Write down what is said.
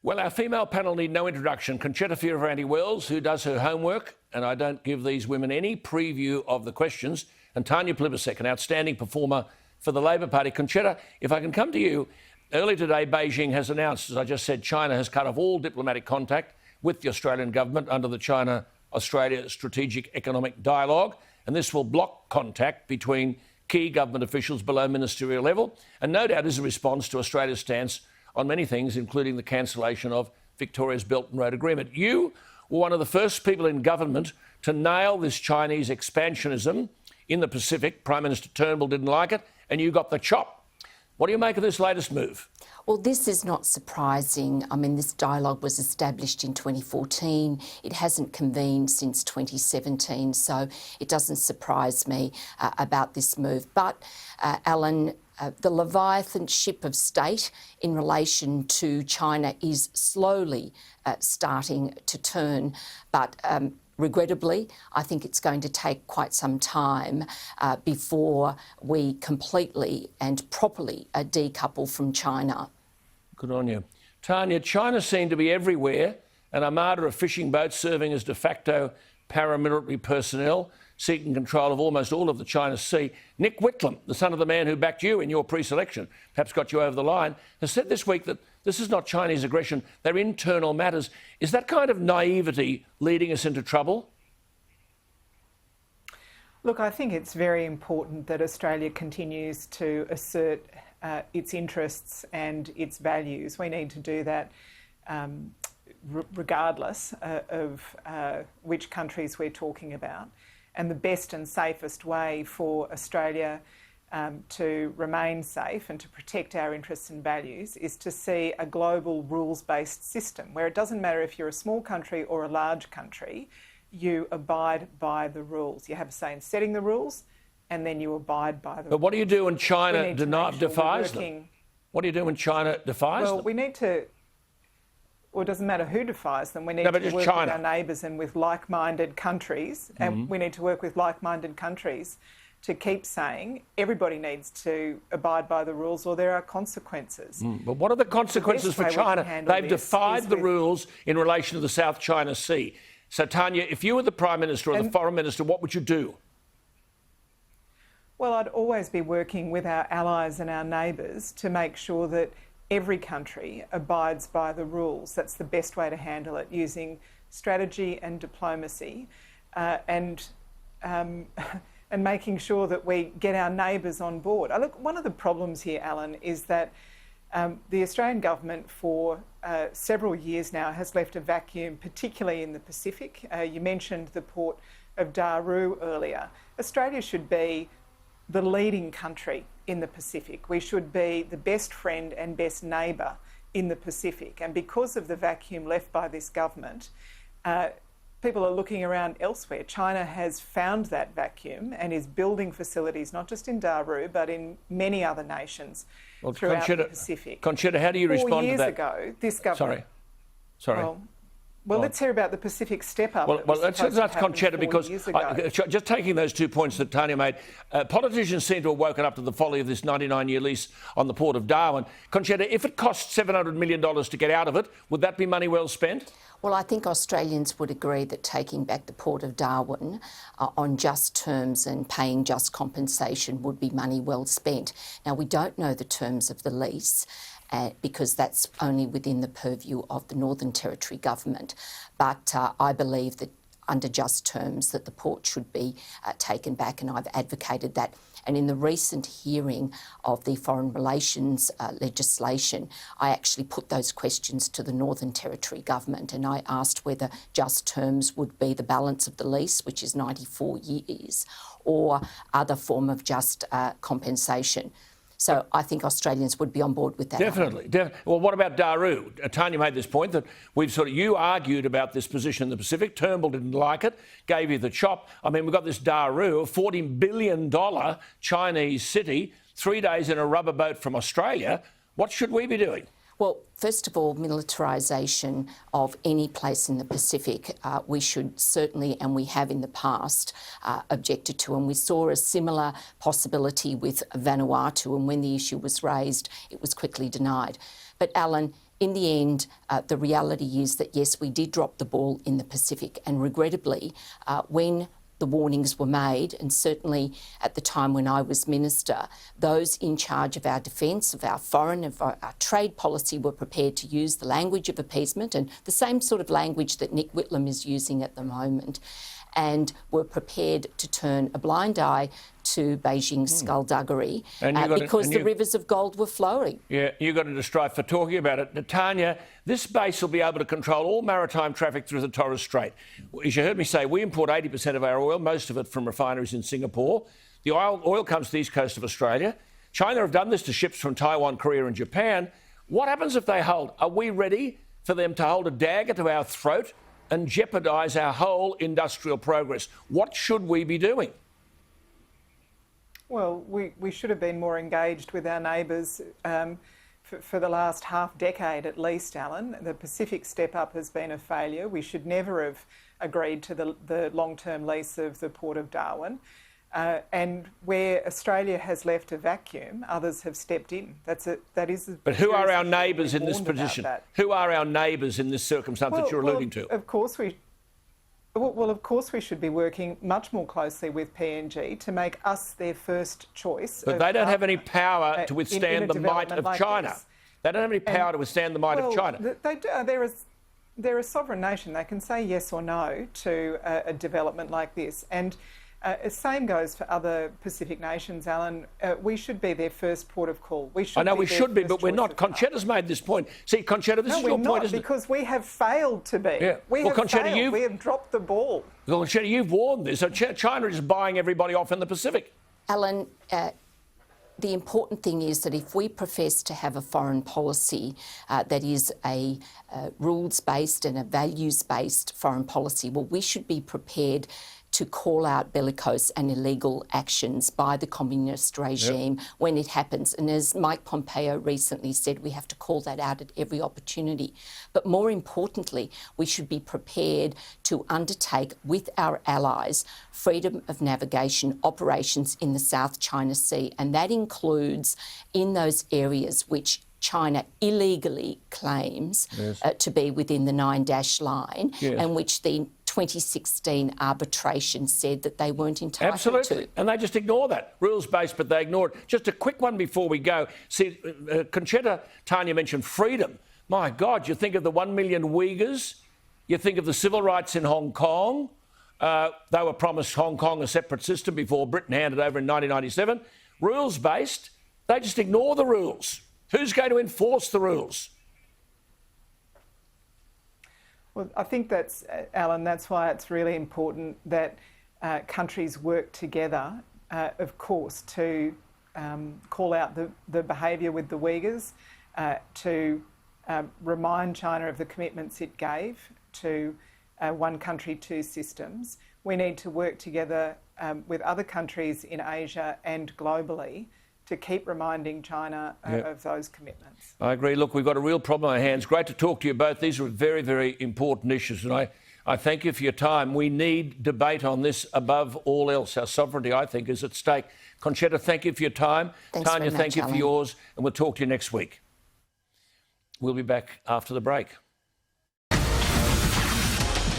Well, our female panel need no introduction. Sen Fierravanti-Wells, who does her homework, and I don't give these women any preview of the questions, and Tanya Plibersek, an outstanding performer for the Labor Party. Conchetta, if I can come to you, early today Beijing has announced, as I just said, China has cut off all diplomatic contact with the Australian government under the China-Australia Strategic Economic Dialogue, and this will block contact between key government officials below ministerial level, and no doubt is a response to Australia's stance on many things, including the cancellation of Victoria's Belt and Road Agreement. You were one of the first people in government to nail this Chinese expansionism in the Pacific. Prime Minister Turnbull didn't like it, and you got the chop. What do you make of this latest move? Well, this is not surprising. I mean, this dialogue was established in 2014. It hasn't convened since 2017, so it doesn't surprise me about this move. But, Alan, the Leviathan ship of state in relation to China is slowly starting to turn, but regrettably, I think it's going to take quite some time before we completely and properly decouple from China. Good on you. Tanya, China seemed to be everywhere, an armada of fishing boats serving as de facto paramilitary personnel, seeking control of almost all of the China Sea. Nick Whitlam, the son of the man who backed you in your pre-selection, perhaps got you over the line, has said this week that this is not Chinese aggression, they're internal matters. Is that kind of naivety leading us into trouble? Look, I think it's very important that Australia continues to assert its interests and its values. We need to do that regardless of which countries we're talking about. And the best and safest way for Australia to remain safe and to protect our interests and values is to see a global rules-based system where it doesn't matter if you're a small country or a large country, you abide by the rules. You have a say in setting the rules and then you abide by the rules. But what do you do when China defies them? What do you do when China defies them? Well, we need to... Well, it doesn't matter who defies them. We need to work with our neighbours and with like-minded countries, and we need to work with like-minded countries to keep saying everybody needs to abide by the rules or there are consequences. But what are the consequences for China? They've defied the rules in relation to the South China Sea. So, Tanya, if you were the Prime Minister or the Foreign Minister, what would you do? Well, I'd always be working with our allies and our neighbours to make sure that every country abides by the rules. That's the best way to handle it, using strategy and diplomacy and making sure that we get our neighbours on board. Look, one of the problems here, Alan, is that the Australian government for several years now has left a vacuum, particularly in the Pacific. You mentioned the port of Daru earlier. Australia should be the leading country in the Pacific. We should be the best friend and best neighbour in the Pacific. And because of the vacuum left by this government, people are looking around elsewhere. China has found that vacuum and is building facilities, not just in Daru, but in many other nations throughout the Pacific. Conchetta, how do you respond to that? 4 years ago, this government... Sorry. Well, let's hear about the Pacific step-up. Well, let's ask Conchetta, because just taking those 2 points that Tanya made, politicians seem to have woken up to the folly of this 99-year lease on the Port of Darwin. Conchetta, if it costs $700 million to get out of it, would that be money well spent? Well, I think Australians would agree that taking back the Port of Darwin on just terms and paying just compensation would be money well spent. Now, we don't know the terms of the lease, because that's only within the purview of the Northern Territory government. But I believe that under just terms that the port should be taken back, and I've advocated that. And in the recent hearing of the foreign relations legislation, I actually put those questions to the Northern Territory government, and I asked whether just terms would be the balance of the lease, which is 94 years, or other form of just compensation. So I think Australians would be on board with that. Definitely. Well, what about Daru? Tanya made this point that you argued about this position in the Pacific. Turnbull didn't like it, gave you the chop. I mean, we've got this Daru, a $40 billion Chinese city, 3 days in a rubber boat from Australia. What should we be doing? Well, first of all, militarisation of any place in the Pacific, we should certainly, and we have in the past, objected to. And we saw a similar possibility with Vanuatu, and when the issue was raised, it was quickly denied. But, Alan, in the end, the reality is that, yes, we did drop the ball in the Pacific, and regrettably, when the warnings were made, and certainly at the time when I was Minister, those in charge of our defence, of our foreign, of our trade policy were prepared to use the language of appeasement, and the same sort of language that Nick Whitlam is using at the moment, and were prepared to turn a blind eye to Beijing's skullduggery because the rivers of gold were flowing. Yeah, you got into strife for talking about it. Tanya, this base will be able to control all maritime traffic through the Torres Strait. As you heard me say, we import 80% of our oil, most of it from refineries in Singapore. The oil comes to the east coast of Australia. China have done this to ships from Taiwan, Korea and Japan. What happens if they hold? Are we ready for them to hold a dagger to our throat and jeopardise our whole industrial progress? What should we be doing? Well, we should have been more engaged with our neighbours for the last half decade at least, Alan. The Pacific step-up has been a failure. We should never have agreed to the long-term lease of the Port of Darwin. And where Australia has left a vacuum, others have stepped in. That is. But who are our neighbours in this position? Who are our neighbours in this circumstance that you're alluding to? Of course we should be working much more closely with PNG to make us their first choice. But they don't have any power to withstand the might of China. They don't have any power to withstand the might of China. They do. They're a sovereign nation. They can say yes or no to a development like this. And the same goes for other Pacific nations, Alan. We should be their first port of call. I know we should be, but we're not. Conchetta's made this point. See, Conchetta, this is your point, isn't it? Because we have failed to be. Yeah. We have dropped the ball. Well, Conchetta, you've warned this. So China is buying everybody off in the Pacific. Alan, the important thing is that if we profess to have a foreign policy that is a rules-based and a values-based foreign policy, well, we should be prepared to call out bellicose and illegal actions by the communist regime when it happens. And as Mike Pompeo recently said, we have to call that out at every opportunity. But more importantly, we should be prepared to undertake with our allies freedom of navigation operations in the South China Sea. And that includes in those areas which China illegally claims to be within the 9-dash line and which the 2016 arbitration said that they weren't entitled to. And they just ignore that. Rules-based, but they ignore it. Just a quick one before we go. See, Conchetta, Tanya mentioned freedom. My God, you think of the 1 million Uyghurs, you think of the civil rights in Hong Kong. They were promised Hong Kong a separate system before Britain handed over in 1997. Rules-based, they just ignore the rules. Who's going to enforce the rules? Well, I think that's, Alan, that's why it's really important that countries work together, of course, to call out the behaviour with the Uyghurs, to remind China of the commitments it gave to one country, two systems. We need to work together with other countries in Asia and globally to keep reminding China of those commitments. I agree. Look, we've got a real problem on our hands. Great to talk to you both. These are very, very important issues, and I thank you for your time. We need debate on this above all else. Our sovereignty, I think, is at stake. Conchetta, thank you for your time. Thanks Tanya, very much, thank you Alan. for yours, and we'll talk to you next week. We'll be back after the break.